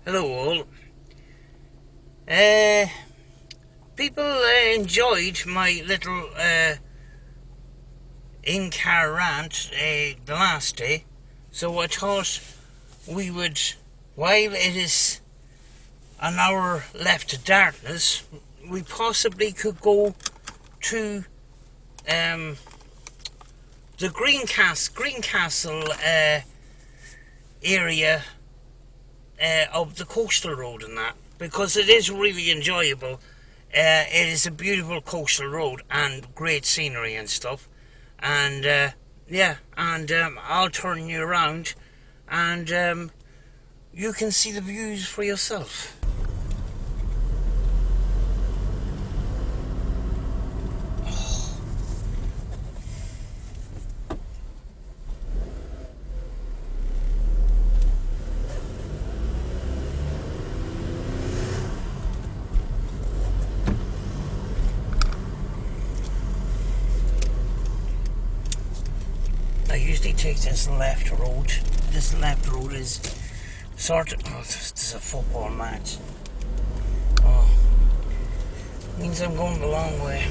Hello all. People enjoyed my little in-car rant the last day, so I thought we would, while it is an hour left to darkness, we possibly could go to the Greencastle area of the coastal road and that, because it is really enjoyable. It is a beautiful coastal road and great scenery and stuff, and I'll turn you around and you can see the views for yourself. I usually take this left road. This left road is sort of... Oh, there's a football match. Oh, means I'm going the long way.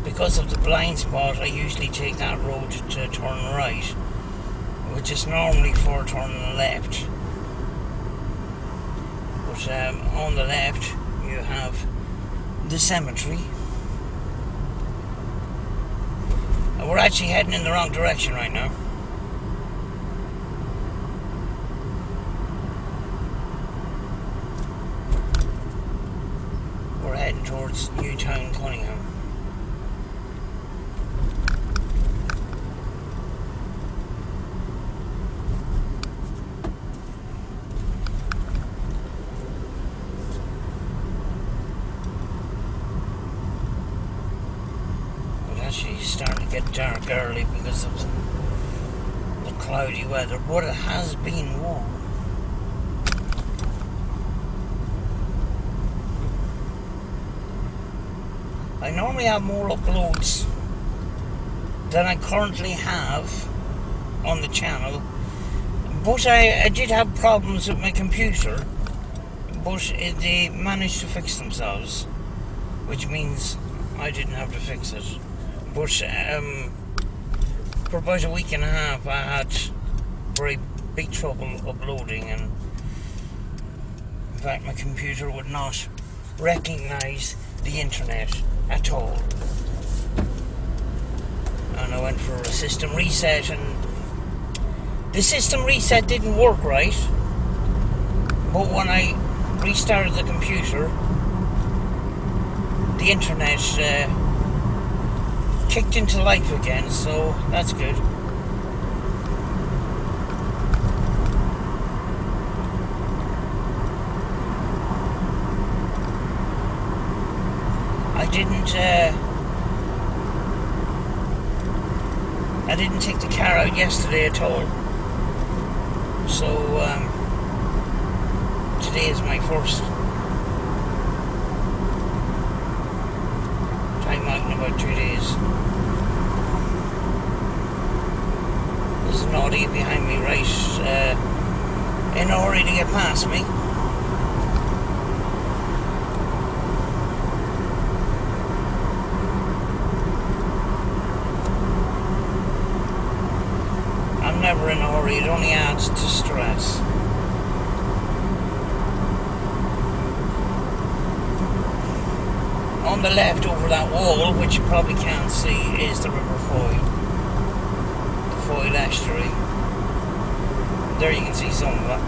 Because of the blind spot, I usually take that road to turn right, which is normally for turning left. But on the left, you have the cemetery. And we're actually heading in the wrong direction right now. We're heading towards Newtown, Cunningham. It's starting to get dark early because of the cloudy weather, but it has been warm. I normally have more uploads than I currently have on the channel, but I did have problems with my computer, but they managed to fix themselves, which means I didn't have to fix it. But for about a week and a half I had very big trouble uploading, and in fact my computer would not recognise the internet at all. And I went for a system reset, and the system reset didn't work right, but when I restarted the computer, the internet kicked into life again, so that's good. I didn't take the car out yesterday at all, so today is my first time out in about 2 days. There's an Audi behind me right in a hurry to get past me. I'm never in a hurry, it only adds to stress. On the left over that wall, which you probably can't see, is the River Foyle. The Foyle estuary. There you can see some of it.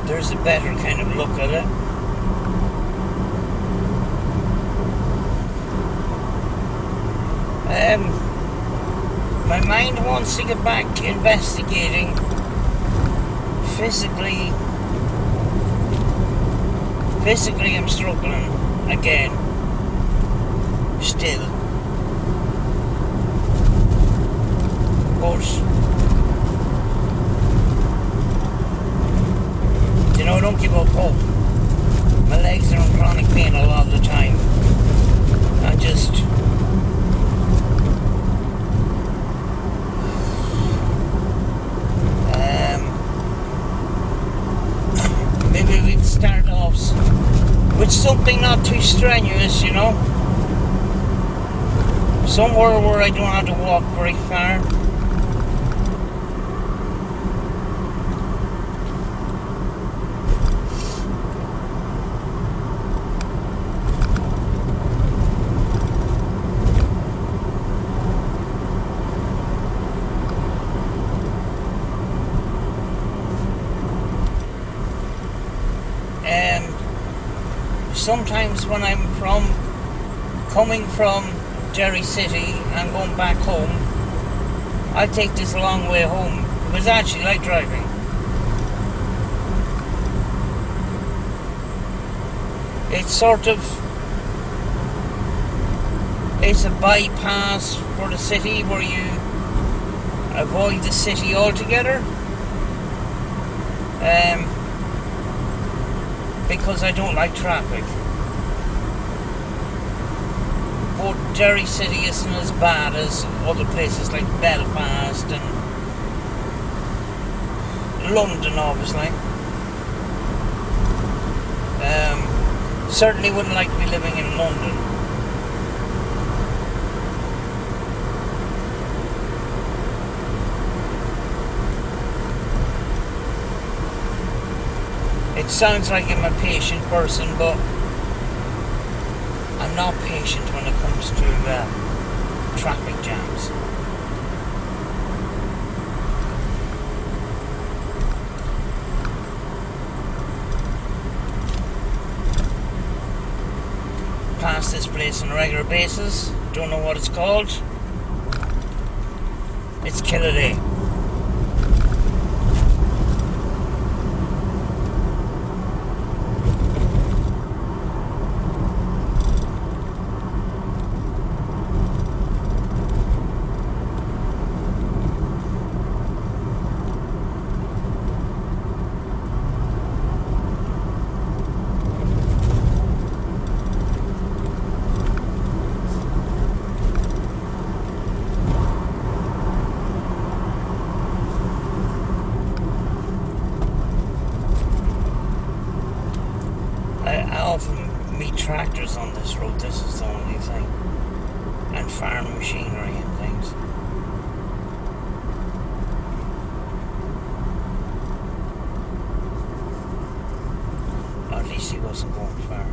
There's a better kind of look at it. My mind wants to get back investigating physically. Physically, I'm struggling again. Still. you know. Somewhere where I don't have to walk very far. Sometimes when I'm coming from Derry City and going back home, I take this long way home because I actually like driving. It's sort of, it's a bypass for the city where you avoid the city altogether. Because I don't like traffic. But Derry City isn't as bad as other places like Belfast and London, obviously. Certainly wouldn't like to be living in London. It sounds like I'm a patient person, but I'm not patient when it comes to traffic jams. Pass this place on a regular basis. Don't know what it's called. It's Killaday. Tractors on this road, this is the only thing, and farm machinery and things. Or at least he wasn't going far,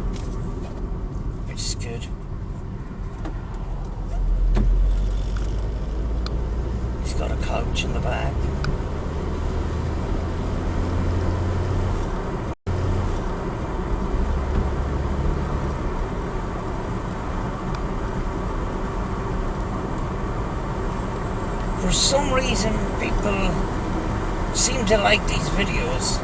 which is good. He's got a couch in the back. For some reason, people seem to like these videos.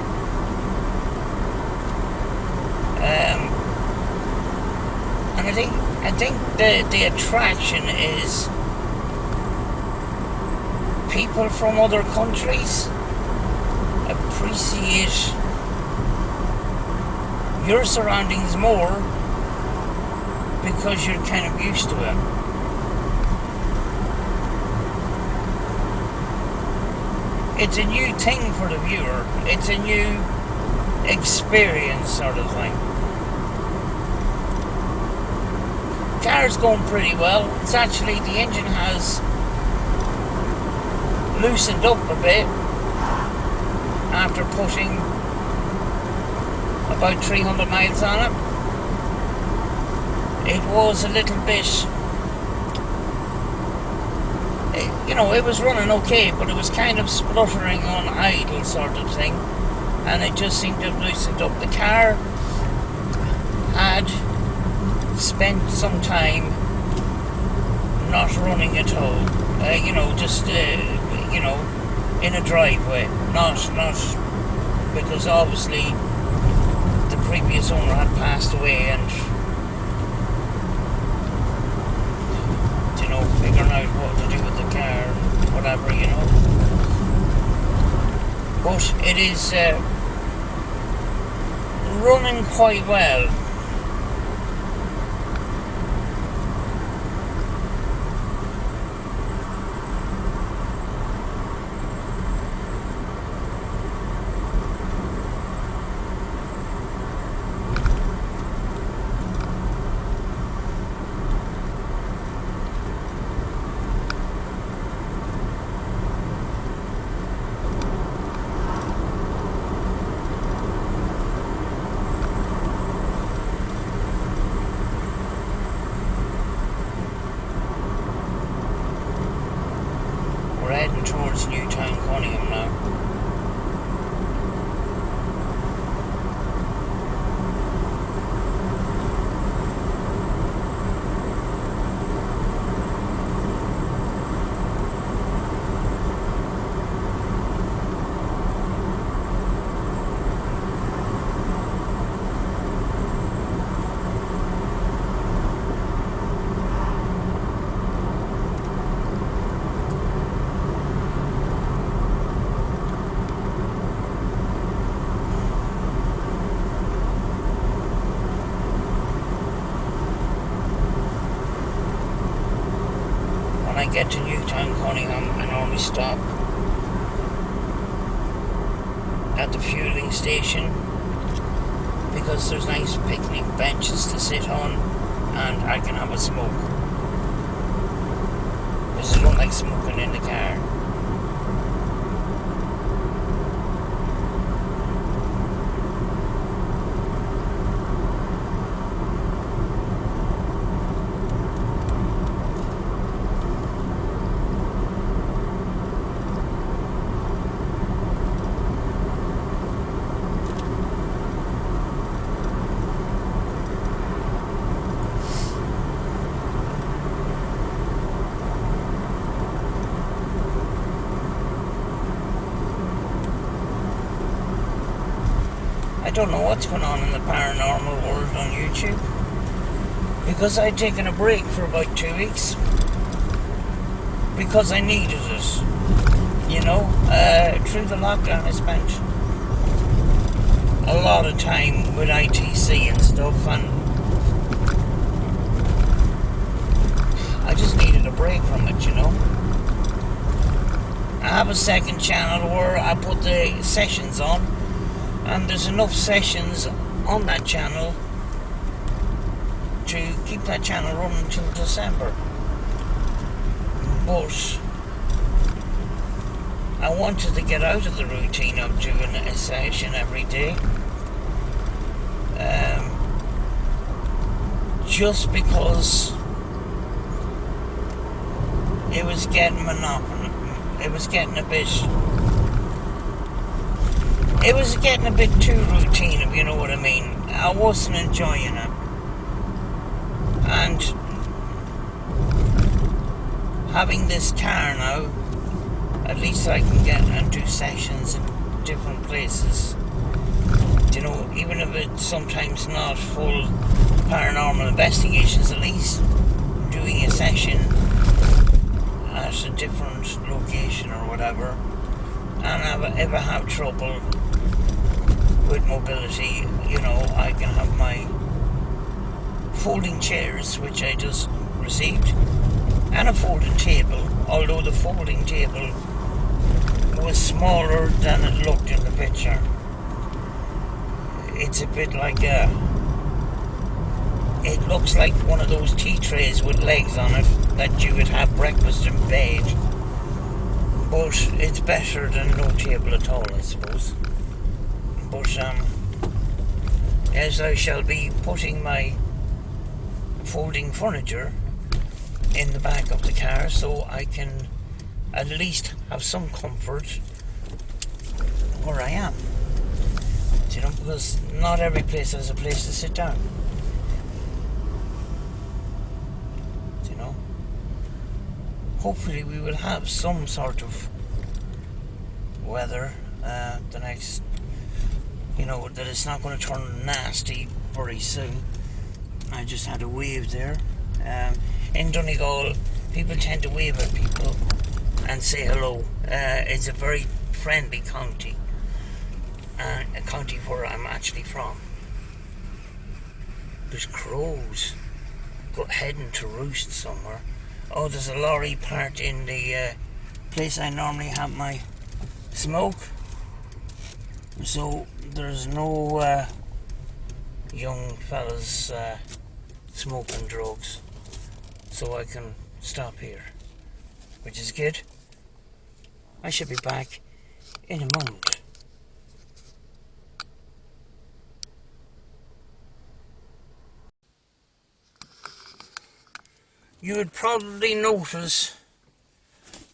And I think the attraction is people from other countries appreciate your surroundings more because you're kind of used to it. It's a new thing for the viewer. It's a new experience sort of thing. Car's going pretty well. It's actually, the engine has loosened up a bit after putting about 300 miles on it. It was a little bit, you know, it was running okay, but it was kind of spluttering on idle sort of thing, and it just seemed to have loosened up. The car had spent some time not running at all, you know, just you know, in a driveway, not because obviously the previous owner had passed away, and figuring out what to do with the car, whatever, you know. But it is running quite well. we're heading towards Newtown Cunningham now. When I get to Newtown Cunningham, I normally stop at the fueling station because there's nice picnic benches to sit on and I can have a smoke, because I don't like smoking in the car. I don't know what's going on in the paranormal world on YouTube, because I'd taken a break for about 2 weeks because I needed it, you know. Through the lockdown I spent a lot of time with ITC and stuff, and I just needed a break from it, you know. I have a second channel where I put the sessions on, and there's enough sessions on that channel to keep that channel running until December. But I wanted to get out of the routine of doing a session every day, just because it was getting monotonous. It was getting a bit too routine, if you know what I mean. I wasn't enjoying it. And having this car now, at least I can get and do sessions in different places. You know, even if it's sometimes not full paranormal investigations, at least doing a session at a different location or whatever. And if I have trouble with mobility, you know, I can have my folding chairs, which I just received, and a folding table, although the folding table was smaller than it looked in the picture. It's a bit like it looks like one of those tea trays with legs on it that you would have breakfast in bed, but it's better than no table at all, I suppose. But as I shall be putting my folding furniture in the back of the car, so I can at least have some comfort where I am. You know, because not every place has a place to sit down. You know, hopefully we will have some sort of weather the next, you know, that it's not going to turn nasty very soon. I just had a wave there. In Donegal, people tend to wave at people and say hello. It's a very friendly county, a county where I'm actually from. There's crows heading to roost somewhere. Oh, there's a lorry parked in the place I normally have my smoke. So there's no young fellas smoking drugs, so I can stop here, which is good. I should be back in a moment. You would probably notice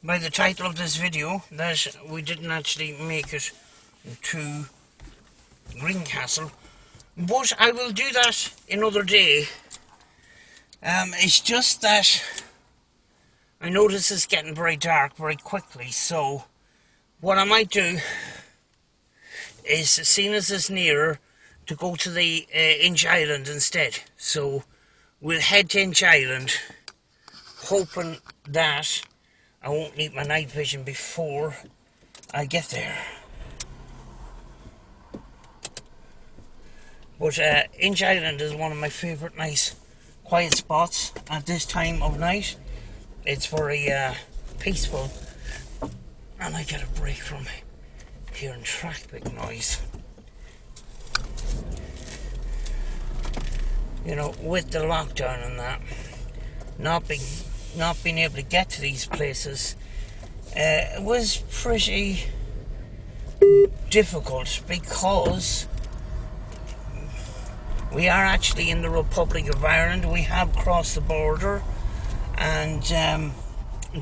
by the title of this video that we didn't actually make it to Greencastle, but I will do that another day. It's just that I notice it's getting very dark very quickly, so what I might do is, seeing as it's nearer, to go to the Inch Island instead. So we'll head to Inch Island, hoping that I won't need my night vision before I get there. But Inch Island is one of my favourite nice quiet spots at this time of night. It's very peaceful, and I get a break from hearing traffic noise. You know, with the lockdown and that, not being able to get to these places, it was pretty difficult, because we are actually in the Republic of Ireland. We have crossed the border, and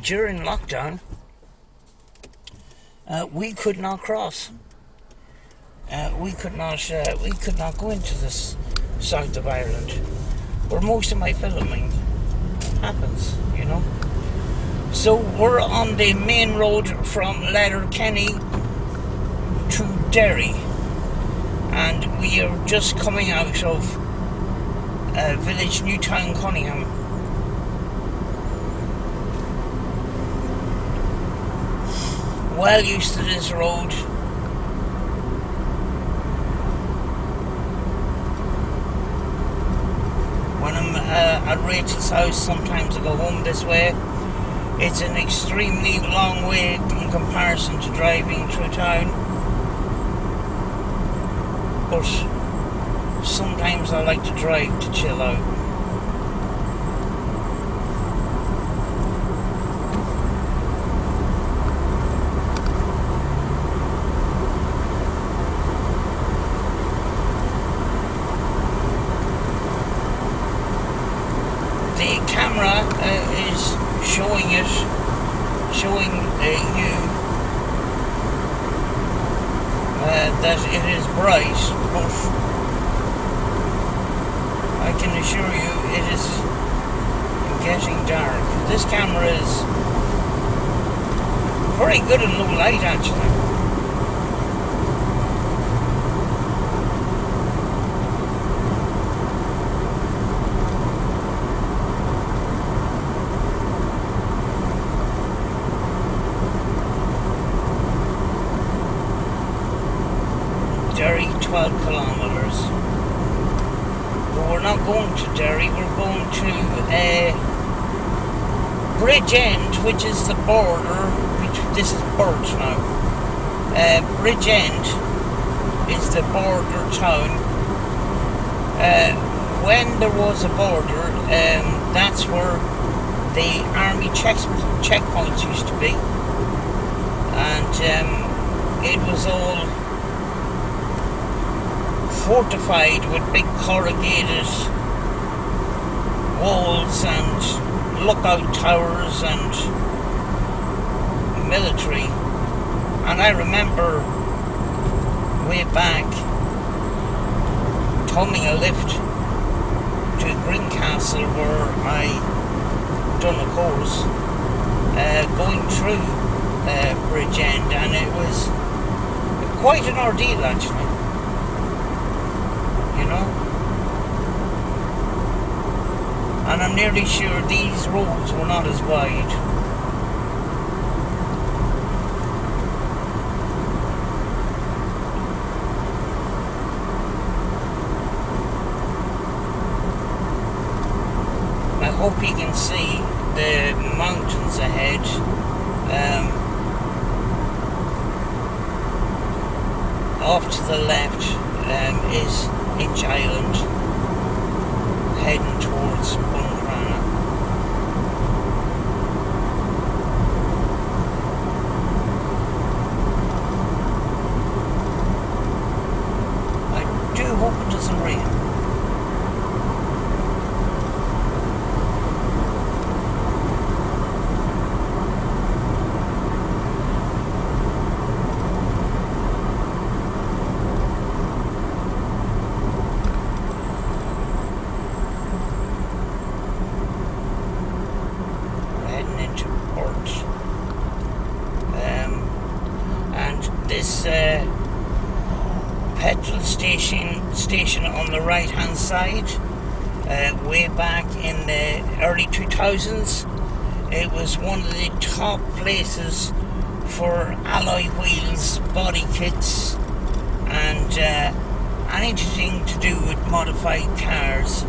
during lockdown we could not cross. We could not go into this south of Ireland, where most of my filming happens, you know. So we're on the main road from Letterkenny to Derry, and we are just coming out of village Newtown Cunningham. Well used to this road. When I'm at Rachel's house, sometimes I go home this way. It's an extremely long way in comparison to driving through town, but sometimes I like to drive to chill out. The camera is showing you that it is bright, but I can assure you it is getting dark. This camera is very good in low light, actually. Derry, 12 kilometres. But we're not going to Derry, we're going to Bridgend, which is the border. This is Burt now. Bridgend is the border town. When there was a border, that's where the army checkpoints used to be, and it was all fortified with big corrugated walls and lookout towers and military. And I remember way back toming a lift to Greencastle, where I done a course going through Bridgend, and it was quite an ordeal, actually. You know, and I'm nearly sure these roads were not as wide. I hope you can see the mountains ahead. Off to the left is Inch Island, heading towards Bungrana. I do hope it doesn't rain. this petrol station on the right hand side. Way back in the early 2000s, it was one of the top places for alloy wheels, body kits, and anything to do with modified cars.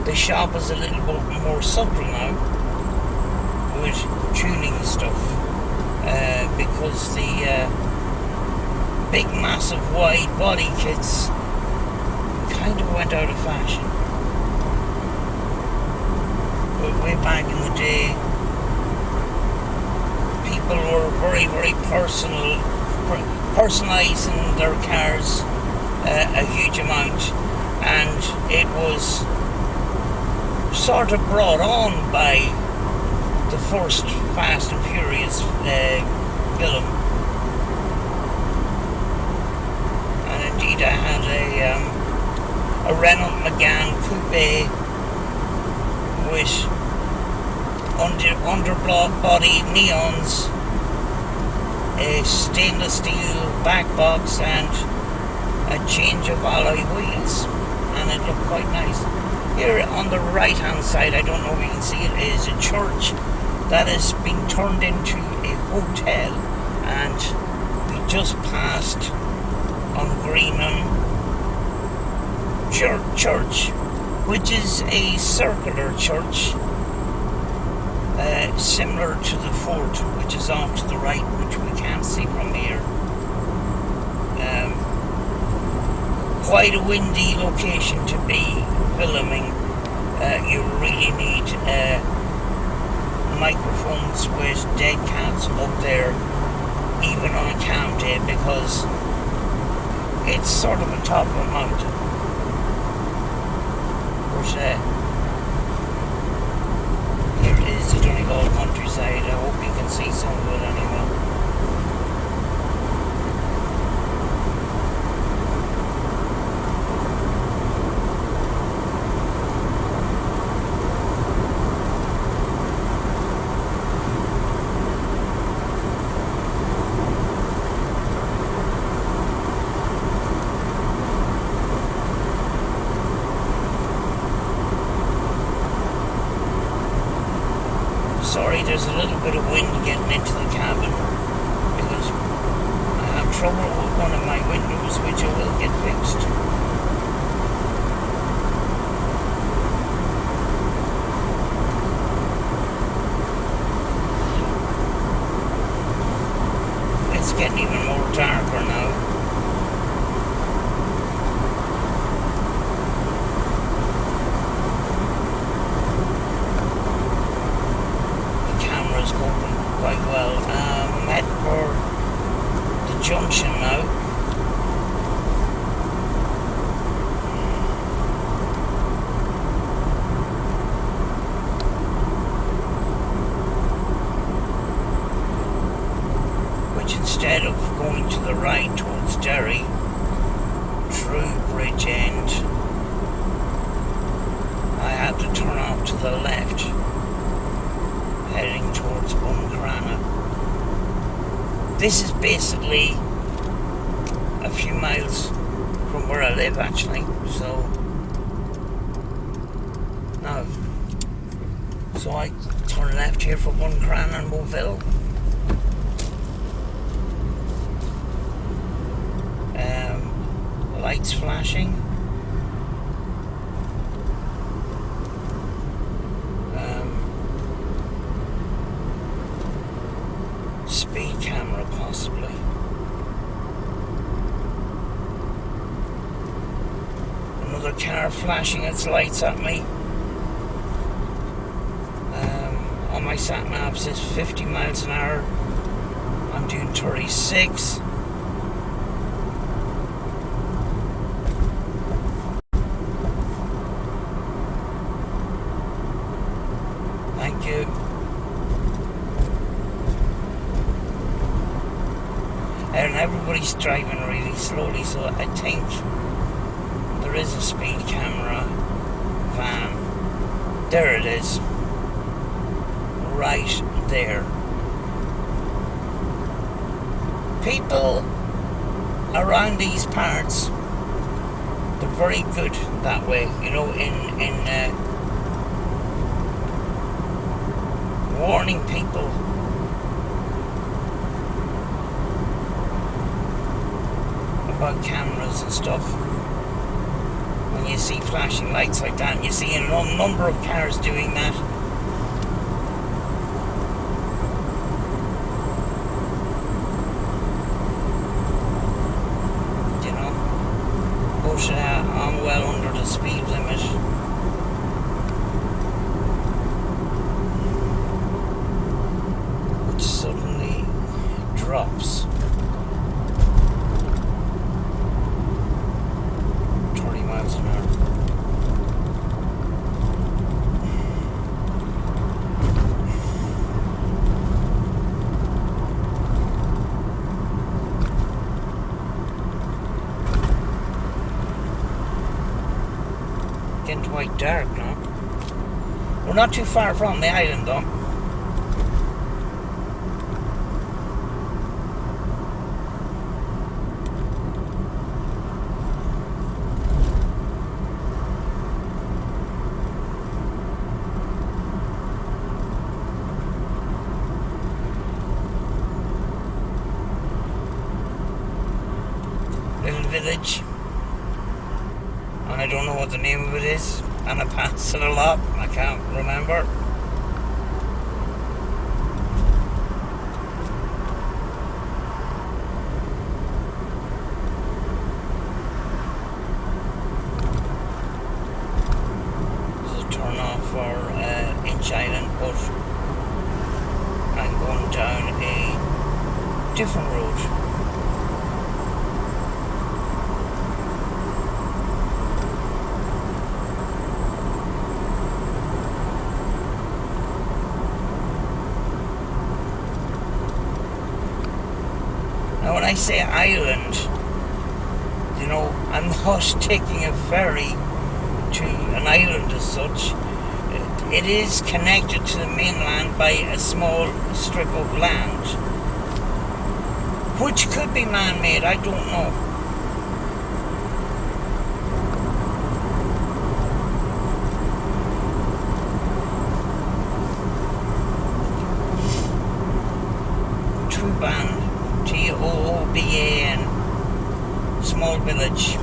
The shop is a little bit more subtle now with tuning stuff, because the big massive wide body kits kind of went out of fashion. But way back in the day, people were very, very personalising their cars a huge amount, and it was sort of brought on by the first Fast and Furious film. And indeed I had a Renault Megane Coupe with underbody neons, a stainless steel back box, and a change of alloy wheels, and it looked quite nice. Here on the right hand side, I don't know if you can see it, is a church that has been turned into a hotel, and we just passed on Greenham Church, which is a circular church, similar to the fort, which is off to the right, which we can't see from here. Quite a windy location to be filming. You really need microphones with dead cats up there, even on a calm day, because it's sort of on top of a mountain. But here is the Donegal countryside. I hope you can see some of it anyway. Sorry, there's a little bit of wind getting into the cabin because I have trouble with one of my windows, which I will get fixed. It's getting even more darker now. Coping quite well. I'm heading for the junction now. Which, instead of going to the right towards Derry through Bridge End, I have to turn off to the left, heading towards Buncrana. This is basically a few miles from where I live, actually. So I turn left here for Buncrana and Moville. Lights flashing. Speed camera, possibly. Another car flashing its lights at me. On my sat nav says 50 miles an hour. I'm doing 36. Thank you. And everybody's driving really slowly, so I think there is a speed camera van. There it is. Right there. people around these parts, they're very good that way, you know, in warning people about cameras and stuff. When you see flashing lights like that, and you see a number of cars doing that, you know, push on well under the speed limit. Which suddenly drops. 20 miles an hour. Getting quite dark now. We're not too far from the island though. Little village, and I don't know what the name of it is, and I pass it a lot, I can't remember. This is a turn off for Inch Island, but I'm going down a different road. Now when I say island, you know, I'm not taking a ferry to an island as such. It is connected to the mainland by a small strip of land, which could be man-made, I don't know. Tooban. Tooban, small village.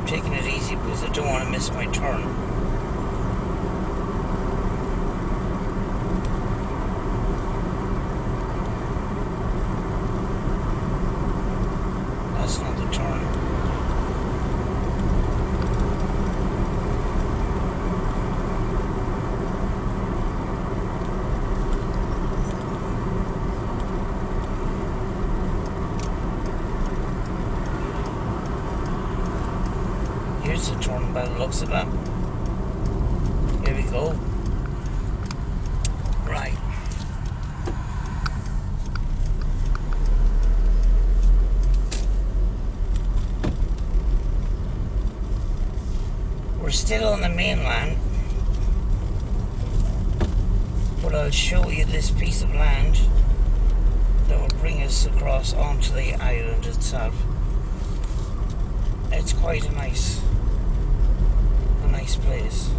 Taking it easy because I don't want to miss my turn. That's not the turn. Here's the turn by the looks of it. Here we go. Right. We're still on the mainland, but I'll show you this piece of land that will bring us across onto the island itself. It's quite a nice place.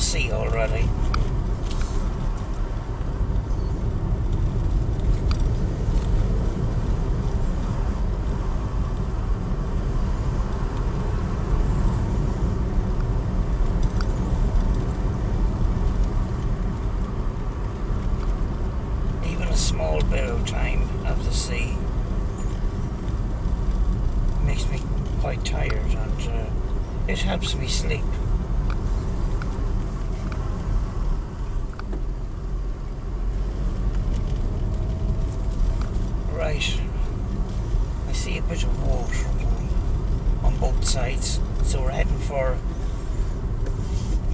sea already. Even a small bit of time of the sea makes me quite tired, and it helps me sleep. Right, I see a bit of water on both sides, so we're heading for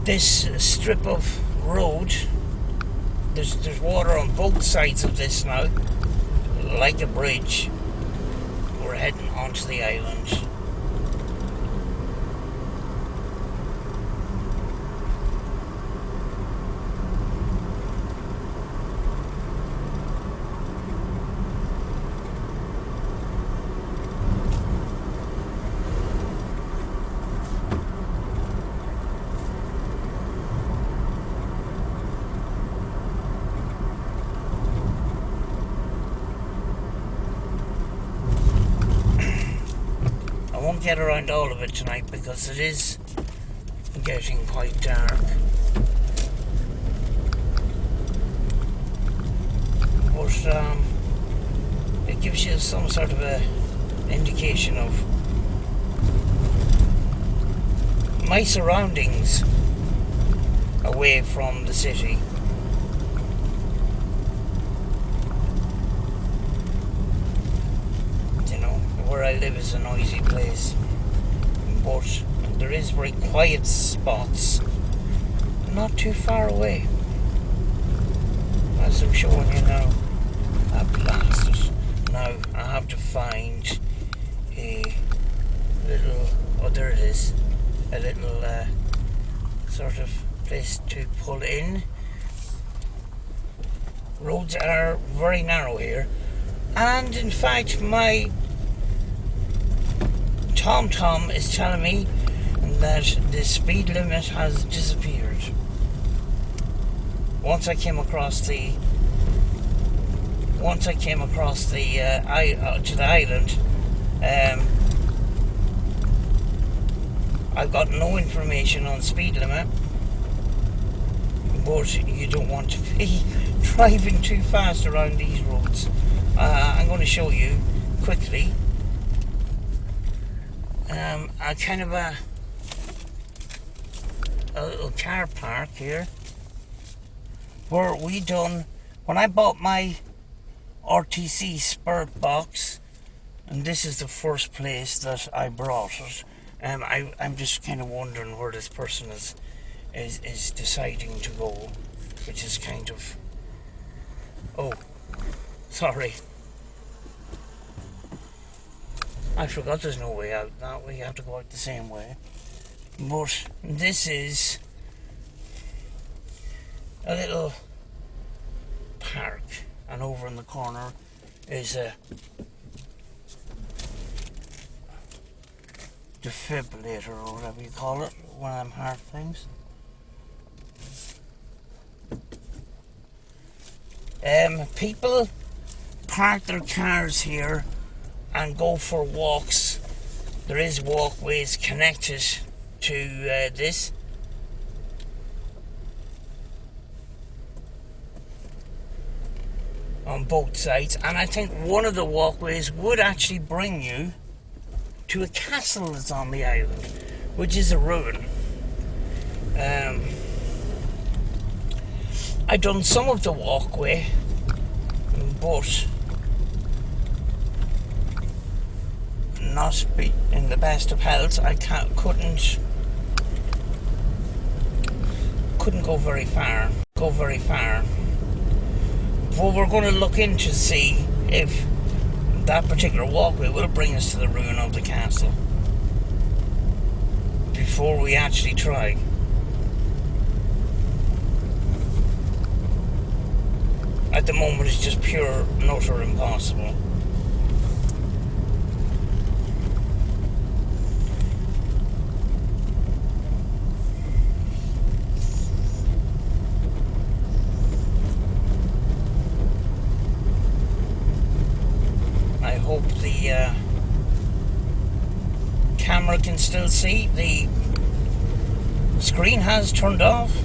this strip of road. There's water on both sides of this now, like a bridge. We're heading onto the island. I won't get around all of it tonight because it is getting quite dark. But it gives you some sort of a indication of my surroundings away from the city. Where I live is a noisy place, but there is very quiet spots not too far away, as I'm showing you now. I blasted. Now I have to find a little, oh there it is, a little sort of place to pull in. Roads are very narrow here, and in fact my TomTom is telling me that the speed limit has disappeared. Once I came across the to the island, I've got no information on speed limit, but you don't want to be driving too fast around these roads. I'm going to show you quickly a kind of a little car park here where when I bought my RTC Spirit box, and this is the first place that I brought it. I'm just kind of wondering where this person is deciding to go, which is kind of, oh, sorry, I forgot there's no way out that way. You have to go out the same way. But this is a little park, and over in the corner is a defibrillator, or whatever you call it, one of them heart things. People park their cars here and go for walks. There is walkways connected to this. On both sides, and I think one of the walkways would actually bring you to a castle that's on the island, which is a ruin. I've done some of the walkway, but not be in the best of health. I couldn't go very far. But we're going to look in to see if that particular walkway will bring us to the ruin of the castle before we actually try. At the moment it's just pure and utter impossible. the camera can still see. The screen has turned off.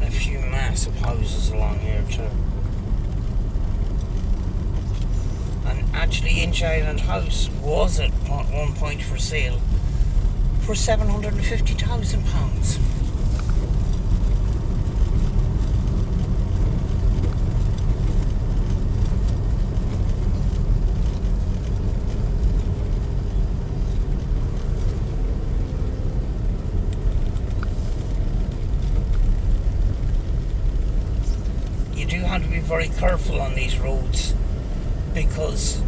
A few massive houses along here too. Actually, Inch Island House was at one point for sale for £750,000. You do have to be very careful on these roads, because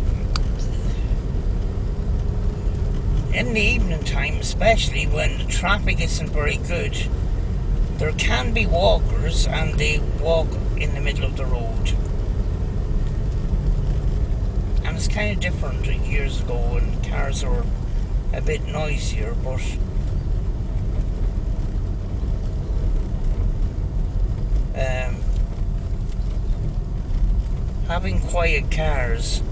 in the evening time, especially when the traffic isn't very good, there can be walkers and they walk in the middle of the road. And it's kind of different years ago when cars were a bit noisier, but having quiet cars,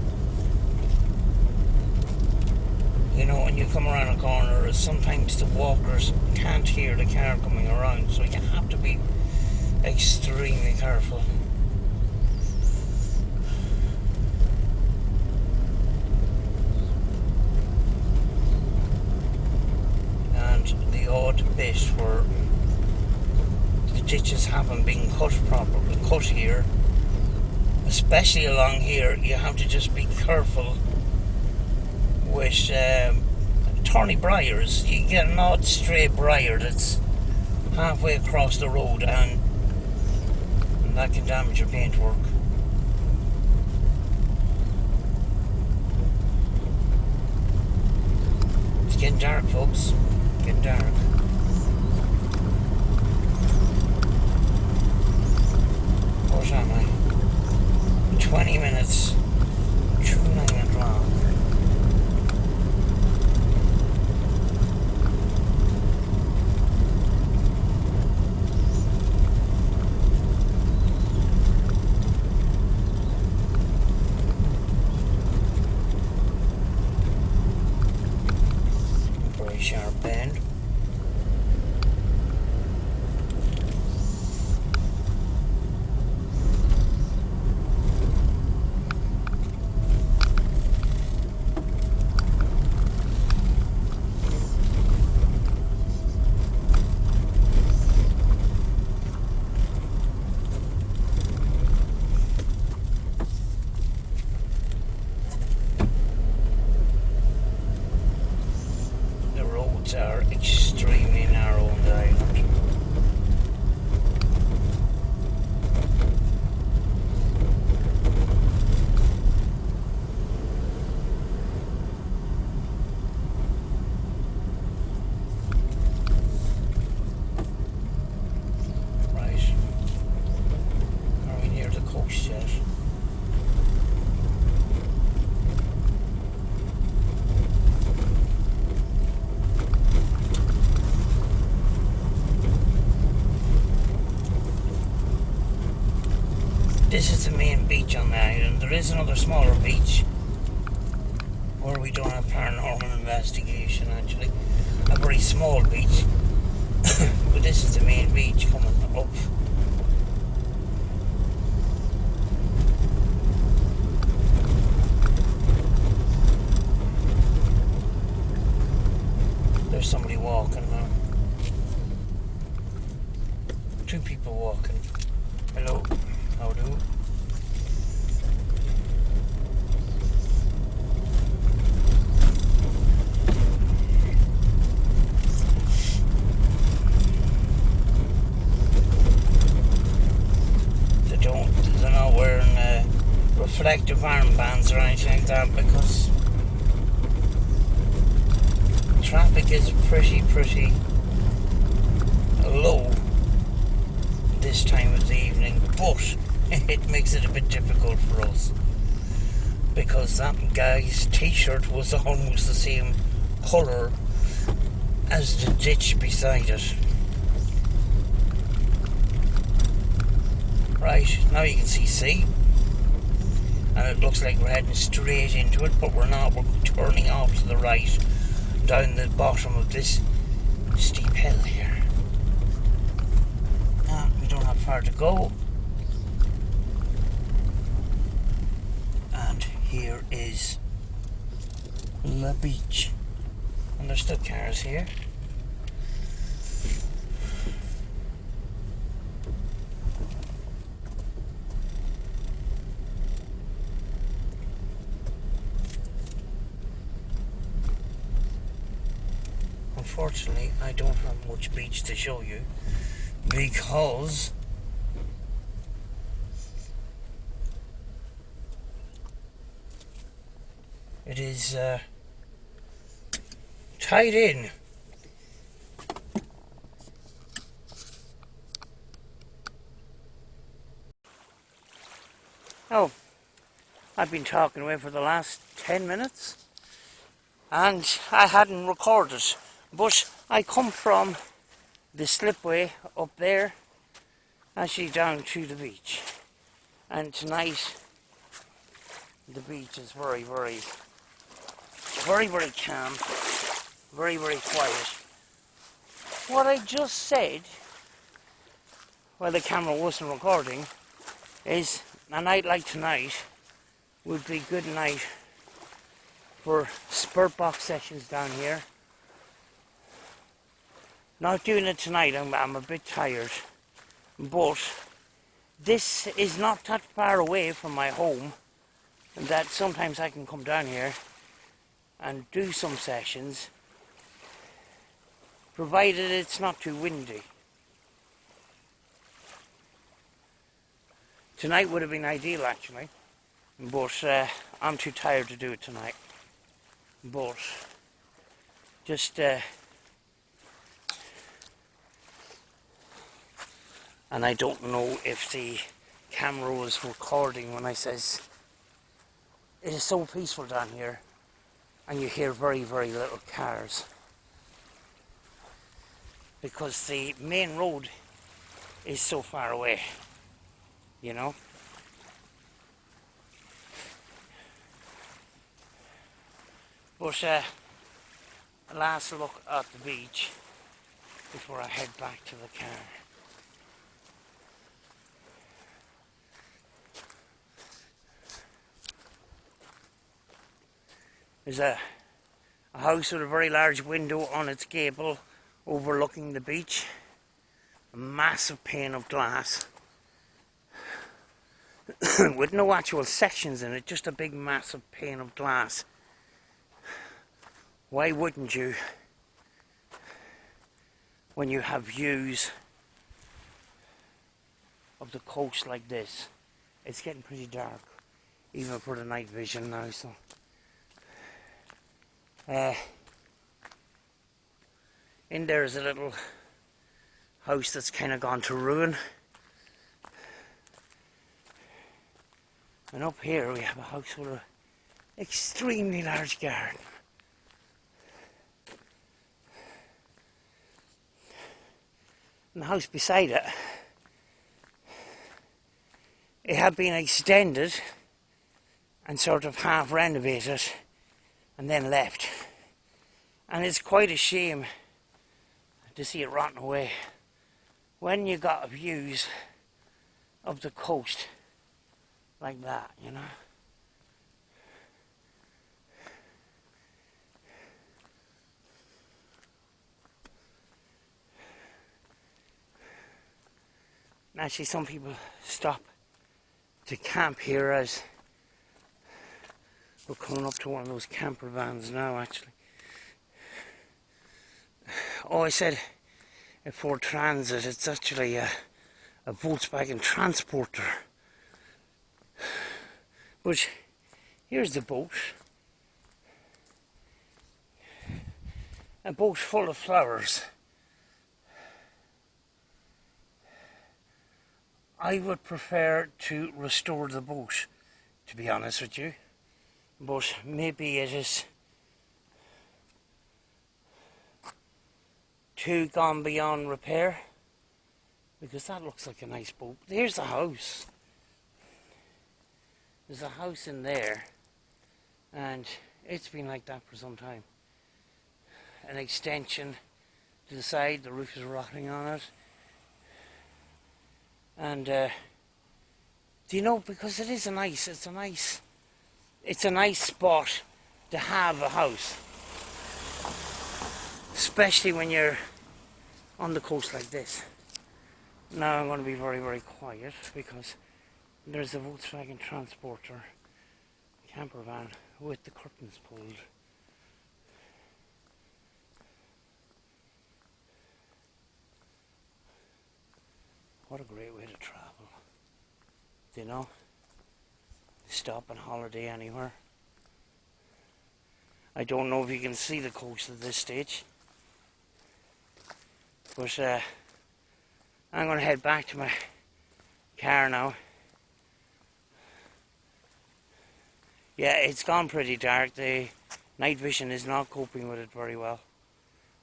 you know, when you come around a corner, sometimes the walkers can't hear the car coming around, so you have to be extremely careful. And the odd bit where the ditches haven't been cut properly, cut here, especially along here, you have to just be careful with thorny briars. You get an odd stray briar that's halfway across the road, and that can damage your paintwork. It's getting dark, folks. Getting dark. What am I? 20 minutes to 9 o'clock. Very sharp bend. Are extremely narrow on the island. Right. Are we near the coast yet? This is the main beach on the island. There is another smaller beach where we don't have paranormal investigation, actually. A very small beach. But this is the main beach coming up. There's somebody walking now. Two people walking. Hello. How do? They're not wearing reflective armbands or anything like that, because traffic is pretty low this time of the evening, but it makes it a bit difficult for us because that guy's t-shirt was almost the same colour as the ditch beside it. Right, now you can see sea, and it looks like we're heading straight into it, but we're not. We're turning off to the right down the bottom of this steep hill here. We don't have far to go. And here is the beach. And there's still cars here. Unfortunately, I don't have much beach to show you because it is tied in. Oh, I've been talking away for the last 10 minutes and I hadn't recorded, but I come from the slipway up there actually down to the beach, and tonight the beach is very calm, very quiet. What I just said while the camera wasn't recording is a night like tonight would be a good night for spurt box sessions down here. Not doing it tonight, I'm a bit tired, but this is not that far away from my home that sometimes I can come down here and do some sessions, provided it's not too windy. Tonight would have been ideal actually, but I'm too tired to do it tonight. But just and I don't know if the camera was recording when I says it is so peaceful down here and you hear very little cars because the main road is so far away, you know. But a last look at the beach before I head back to the car. There's a house with a very large window on its gable overlooking the beach. A massive pane of glass with no actual sections in it, just a big massive pane of glass. Why wouldn't you, when you have views of the coast like this? It's getting pretty dark, even for the night vision now, so. In there is a little house that's kind of gone to ruin. And up here we have a house with an extremely large garden. And the house beside it, it had been extended and sort of half renovated and then left. And it's quite a shame to see it rotting away when you got views of the coast like that, you know. Actually, some people stop to camp here as we're coming up to one of those camper vans now, actually. Oh, I said a Ford Transit, it's actually a Volkswagen Transporter. But here's the boat. A boat full of flowers. I would prefer to restore the boat, to be honest with you. But maybe it is too gone beyond repair, because that looks like a nice boat. There's a house. There's a house in there, and it's been like that for some time. An extension to the side, the roof is rotting on it. And do you know, because it is it's a nice spot to have a house, especially when you're on the coast like this. Now I'm going to be very, very quiet because there's a Volkswagen Transporter camper van with the curtains pulled. What a great way to travel, you know, stop on holiday anywhere. I don't know if you can see the coast at this stage, but I'm going to head back to my car now. Yeah, it's gone pretty dark. The night vision is not coping with it very well,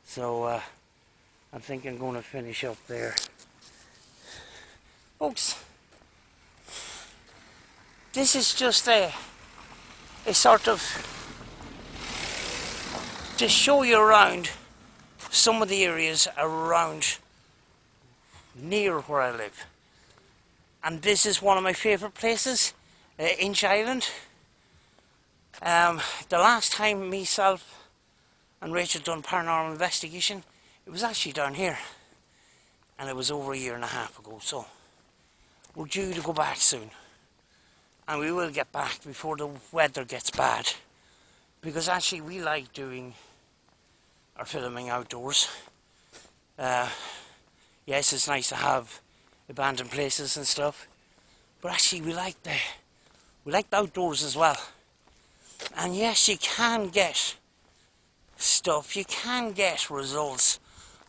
so I think I'm going to finish up there. Folks, this is just a sort of to show you around some of the areas around near where I live. And this is one of my favourite places, Inch Island. The last time myself and Rachel done paranormal investigation, it was actually down here. And it was over a year and a half ago, so we're due to go back soon, and we will get back before the weather gets bad, because actually we like doing our filming outdoors. Yes, it's nice to have abandoned places and stuff, but actually we like the outdoors as well. And yes, you can get stuff, you can get results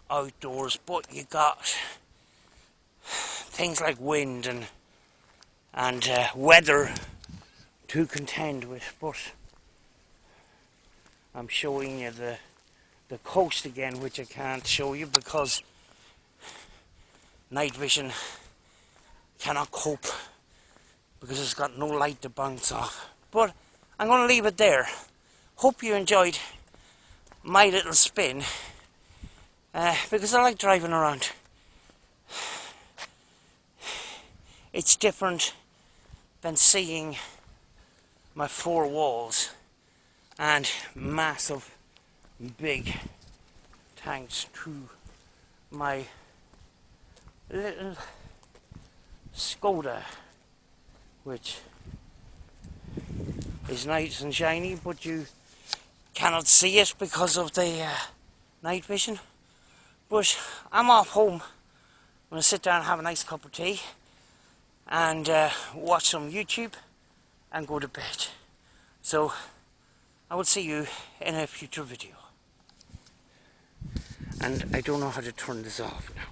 outdoors, but you got things like wind and weather to contend with. But I'm showing you the coast again, which I can't show you because night vision cannot cope, because it's got no light to bounce off. But I'm going to leave it there. Hope you enjoyed my little spin, because I like driving around. It's different than seeing my four walls and massive big tanks to my little Skoda, which is nice and shiny, but you cannot see it because of the night vision. But I'm off home. I'm going to sit down and have a nice cup of tea and watch some YouTube and go to bed. So I will see you in a future video. And I don't know how to turn this off now.